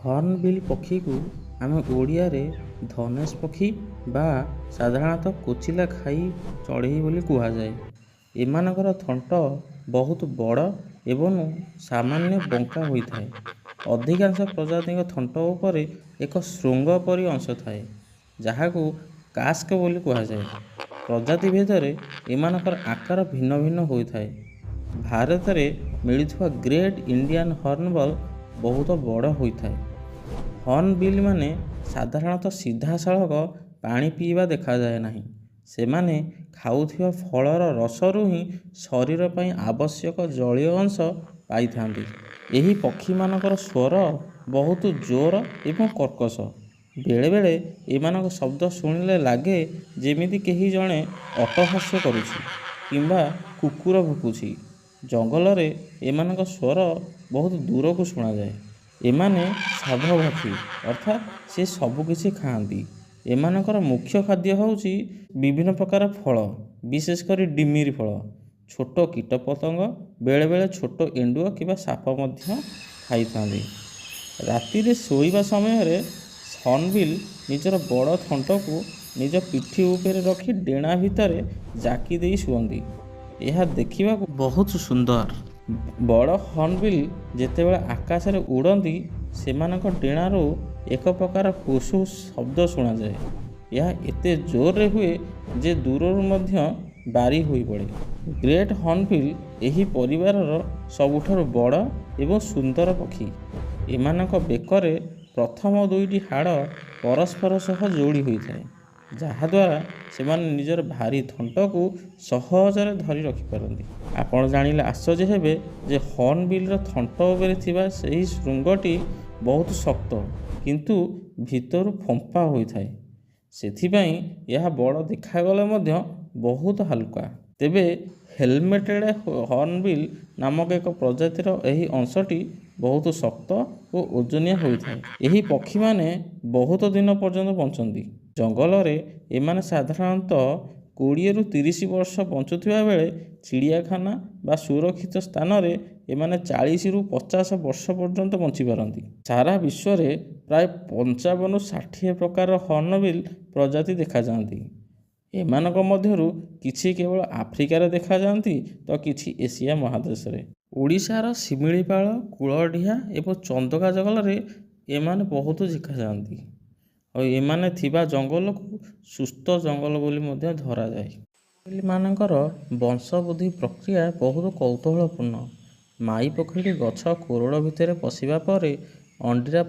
Hornbill ପକ୍ଷୀକୁ ଆମେ ଓଡ଼ିଆରେ ଧନେଶ ପକ୍ଷୀ ବା ସାଧାରଣତଃ କୋଚିଲା ଖାଇ ଚଢ଼େଇ ବୋଲି କୁହାଯାଏ। ଏମାନଙ୍କର ଥଣ୍ଟ ବହୁତ ବଡ଼ ଏବଂ ସାମାନ୍ୟ ବଙ୍କା ହୋଇଥାଏ। ଅଧିକାଂଶ ପ୍ରଜାତିଙ୍କ ଥଣ୍ଟ ଉପରେ ଏକ ଶୃଙ୍ଗ ପରି ଅଂଶ ଥାଏ, ଯାହାକୁ କାସ୍କ ବୋଲି କୁହାଯାଏ। ପ୍ରଜାତି ଭେଦରେ ଏମାନଙ୍କର ଆକାର ଭିନ୍ନ ଭିନ୍ନ ହୋଇଥାଏ। ଭାରତରେ ମିଳୁଥିବା ଗ୍ରେଟ୍ ଇଣ୍ଡିଆନ୍ ହର୍ଣ୍ଣବିଲ୍ ବହୁତ ବଡ଼ ହୋଇଥାଏ। ହର୍ଣ୍ଣବିଲ୍ ମାନେ ସାଧାରଣତଃ ସିଧାସଳଖ ପାଣି ପିଇବା ଦେଖାଯାଏ ନାହିଁ। ସେମାନେ ଖାଉଥିବା ଫଳର ରସରୁ ହିଁ ଶରୀର ପାଇଁ ଆବଶ୍ୟକ ଜଳୀୟ ଅଂଶ ପାଇଥାନ୍ତି। ଏହି ପକ୍ଷୀମାନଙ୍କର ସ୍ୱର ବହୁତ ଜୋର ଏବଂ କର୍କଶ। ବେଳେବେଳେ ଏମାନଙ୍କ ଶବ୍ଦ ଶୁଣିଲେ ଲାଗେ ଯେମିତି କେହି ଜଣେ ଅଟ୍ଟହାସ୍ୟ କରୁଛି କିମ୍ବା କୁକୁର ଭୁକୁଛି। ଜଙ୍ଗଲରେ ଏମାନଙ୍କ ସ୍ୱର ବହୁତ ଦୂରକୁ ଶୁଣାଯାଏ। ଏମାନେ ଶାର୍ବଭକ୍ଷୀ ଅର୍ଥାତ୍ ସେ ସବୁକିଛି ଖାଆନ୍ତି। ଏମାନଙ୍କର ମୁଖ୍ୟ ଖାଦ୍ୟ ହେଉଛି ବିଭିନ୍ନ ପ୍ରକାର ଫଳ, ବିଶେଷ କରି ଡିମିରି ଫଳ, ଛୋଟ କୀଟପତଙ୍ଗ, ବେଳେବେଳେ ଛୋଟ ଏଣ୍ଡୁଅ କିମ୍ବା ସାପ ମଧ୍ୟ ଖାଇଥାନ୍ତି। ରାତିରେ ଶୋଇବା ସମୟରେ ହର୍ଣ୍ଣବିଲ୍ ନିଜର ବଡ଼ ଥଣ୍ଟକୁ ନିଜ ପିଠି ଉପରେ ରଖି ଡେଣା ଭିତରେ ଜାକି ଦେଇ ଶୁଅନ୍ତି। ଏହା ଦେଖିବାକୁ ବହୁତ ସୁନ୍ଦର। ବଡ଼ ହର୍ଣ୍ଣବିଲ୍ ଯେତେବେଳେ ଆକାଶରେ ଉଡ଼ନ୍ତି, ସେମାନଙ୍କ ଡେଣାରୁ ଏକ ପ୍ରକାର ହୁସ୍ ହୁସ୍ ଶବ୍ଦ ଶୁଣାଯାଏ। ଏହା ଏତେ ଜୋରରେ ହୁଏ ଯେ ଦୂରରୁ ମଧ୍ୟ ବାରି ହୋଇପଡ଼େ। ଗ୍ରେଟ୍ ହର୍ଣ୍ଣବିଲ୍ ଏହି ପରିବାରର ସବୁଠାରୁ ବଡ଼ ଏବଂ ସୁନ୍ଦର ପକ୍ଷୀ। ଏମାନଙ୍କ ବେକରେ ପ୍ରଥମ ଦୁଇଟି ହାଡ଼ ପରସ୍ପର ସହ ଯୋଡ଼ି ହୋଇଥାଏ, ଯାହାଦ୍ୱାରା ସେମାନେ ନିଜର ଭାରୀ ଥଣ୍ଟକୁ ସହଜରେ ଧରି ରଖିପାରନ୍ତି। ଆପଣ ଜାଣିଲେ ଆଶ୍ଚର୍ଯ୍ୟ ହେବେ ଯେ ହର୍ଣ୍ଣବିଲ୍ର ଥଣ୍ଟ ଉପରେ ଥିବା ସେହି ଶୃଙ୍ଗଟି ବହୁତ ଶକ୍ତ କିନ୍ତୁ ଭିତରୁ ଫମ୍ପା ହୋଇଥାଏ। ସେଥିପାଇଁ ଏହା ବଡ଼ ଦେଖାଗଲେ ମଧ୍ୟ ବହୁତ ହାଲୁକା। ତେବେ ହେଲମେଟେଡ୍ ହର୍ଣ୍ଣବିଲ୍ ନାମକ ଏକ ପ୍ରଜାତିର ଏହି ଅଂଶଟି ବହୁତ ଶକ୍ତ ଓ ଓଜନିଆ ହୋଇଥାଏ। ଏହି ପକ୍ଷୀମାନେ ବହୁତ ଦିନ ପର୍ଯ୍ୟନ୍ତ ବଞ୍ଚନ୍ତି। ଜଙ୍ଗଲରେ ଏମାନେ ସାଧାରଣତଃ 20ରୁ 30 ବର୍ଷ ବଞ୍ଚୁଥିବା ବେଳେ ଚିଡ଼ିଆଖାନା ବା ସୁରକ୍ଷିତ ସ୍ଥାନରେ ଏମାନେ 40ରୁ 50 ବର୍ଷ ପର୍ଯ୍ୟନ୍ତ ବଞ୍ଚିପାରନ୍ତି। ସାରା ବିଶ୍ୱରେ ପ୍ରାୟ 55ରୁ 60 ପ୍ରକାରର ହର୍ଣ୍ଣବିଲ୍ ପ୍ରଜାତି ଦେଖାଯାଆନ୍ତି। ଏମାନଙ୍କ ମଧ୍ୟରୁ କିଛି କେବଳ ଆଫ୍ରିକାରେ ଦେଖାଯାଆନ୍ତି ତ କିଛି ଏସିଆ ମହାଦେଶରେ। ଓଡ଼ିଶାର ଶିମିଳିପାଳ, କୁଳଡିହା ଏବଂ ଚନ୍ଦକା ଜଙ୍ଗଲରେ ଏମାନେ ବହୁତ ଦେଖାଯାଆନ୍ତି। ଆଉ ଏମାନେ ଥିବା ଜଙ୍ଗଲକୁ ସୁସ୍ଥ ଜଙ୍ଗଲ ବୋଲି ମଧ୍ୟ ଧରାଯାଏ। ହର୍ଣ୍ଣବିଲ୍ମାନଙ୍କର ବଂଶବୃଦ୍ଧି ପ୍ରକ୍ରିୟା ବହୁତ କୌତୂହଳପୂର୍ଣ୍ଣ। ମାଈ ପକ୍ଷୀଟି ଗଛ କୋରଡ଼ ଭିତରେ ପଶିବା ପରେ ଅଣ୍ଡିରା